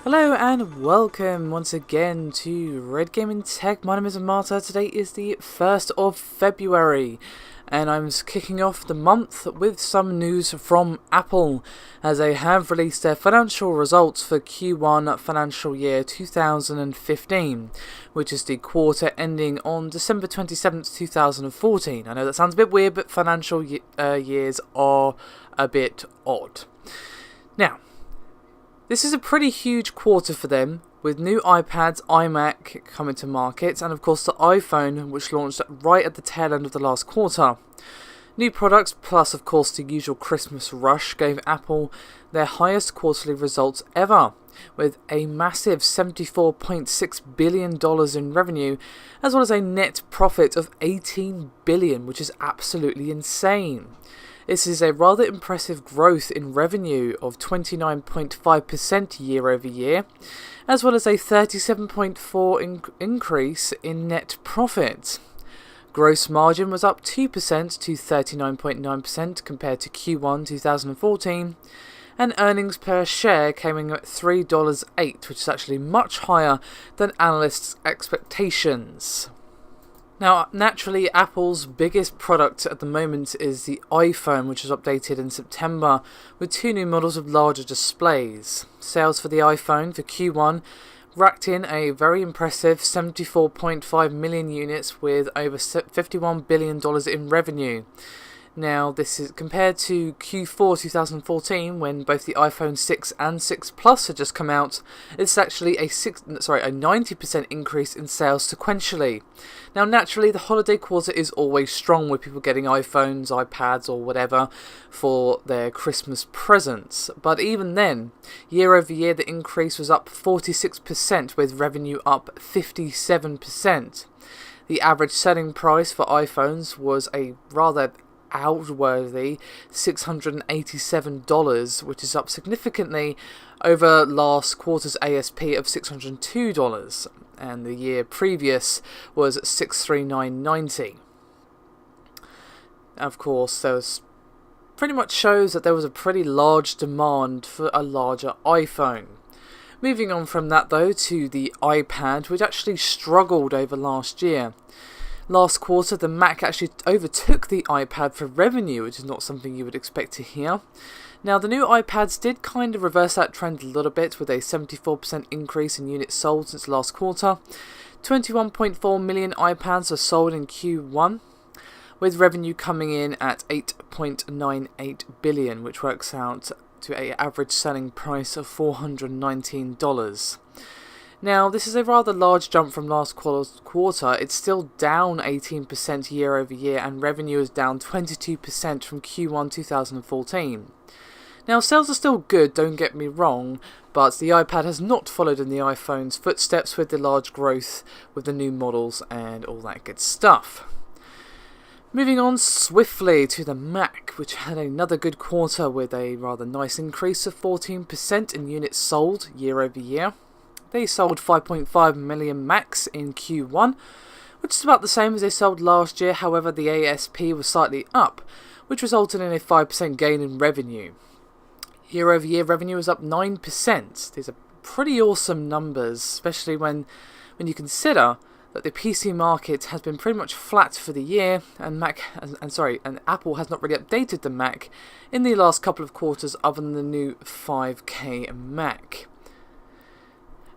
Hello and welcome once again to Red Gaming Tech. My name is Marta. Today is the 1st of February and I'm kicking off the month with some news from Apple as they have released their financial results for Q1 financial year 2015, which is the quarter ending on December 27th, 2014. I know that sounds a bit weird, but financial years are a bit odd. Now, this is a pretty huge quarter for them, with new iPads, iMac coming to market, and of course the iPhone, which launched right at the tail end of the last quarter. New products, plus of course the usual Christmas rush, gave Apple their highest quarterly results ever, with a massive $74.6 billion in revenue, as well as a net profit of $18 billion, which is absolutely insane. This is a rather impressive growth in revenue of 29.5% year over year, as well as a 37.4% increase in net profit. Gross margin was up 2% to 39.9% compared to Q1 2014, and earnings per share came in at $3.08, which is actually much higher than analysts' expectations. Now, naturally, Apple's biggest product at the moment is the iPhone, which was updated in September with two new models of larger displays. Sales for the iPhone for Q1 racked in a very impressive 74.5 million units with over $51 billion in revenue. Now, this is compared to Q4 2014, when both the iPhone 6 and 6 Plus had just come out. It's actually a 90% increase in sales sequentially. Now, naturally, the holiday quarter is always strong, with people getting iPhones, iPads, or whatever for their Christmas presents. But even then, year over year, the increase was up 46%, with revenue up 57%. The average selling price for iPhones was a rather outworthy $687, which is up significantly over last quarter's ASP of $602, and the year previous was $639.90. Of course, those pretty much shows that there was a pretty large demand for a larger iPhone. Moving on from that though to the iPad, which actually struggled over last year. Last quarter, the Mac actually overtook the iPad for revenue, which is not something you would expect to hear. Now, the new iPads did kind of reverse that trend a little bit, with a 74% increase in units sold since last quarter. 21.4 million iPads are sold in Q1, with revenue coming in at $8.98 billion, which works out to an average selling price of $419. Now, this is a rather large jump from last quarter. It's still down 18% year over year, and revenue is down 22% from Q1 2014. Now, sales are still good, don't get me wrong, but the iPad has not followed in the iPhone's footsteps with the large growth with the new models and all that good stuff. Moving on swiftly to the Mac, which had another good quarter with a rather nice increase of 14% in units sold year over year. They sold 5.5 million Macs in Q1, which is about the same as they sold last year. However, the ASP was slightly up, which resulted in a 5% gain in revenue. Year over year revenue was up 9%. These are pretty awesome numbers, especially when you consider that the PC market has been pretty much flat for the year, and Apple has not really updated the Mac in the last couple of quarters other than the new 5K Mac.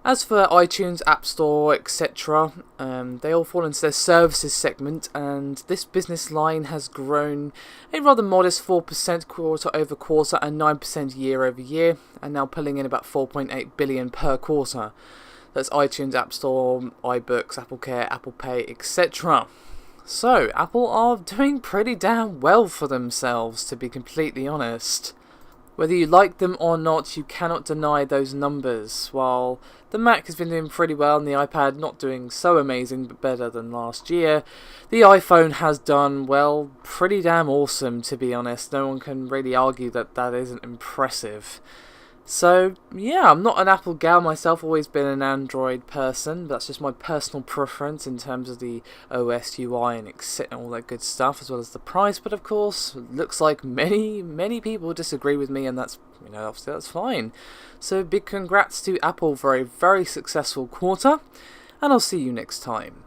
As for iTunes, App Store, etc., they all fall into their services segment, and this business line has grown a rather modest 4% quarter over quarter and 9% year over year, and now pulling in about $4.8 billion per quarter. That's iTunes, App Store, iBooks, Apple Care, Apple Pay, etc. So, Apple are doing pretty damn well for themselves, to be completely honest. Whether you like them or not, you cannot deny those numbers. While the Mac has been doing pretty well and the iPad not doing so amazing but better than last year, the iPhone has done, well, pretty damn awesome, to be honest. No one can really argue that that isn't impressive. So, yeah, I'm not an Apple gal myself, always been an Android person, but that's just my personal preference in terms of the OS, UI, and all that good stuff, as well as the price. But of course, looks like many people disagree with me, and that's obviously that's fine. So big congrats to Apple for a very successful quarter, and I'll see you next time.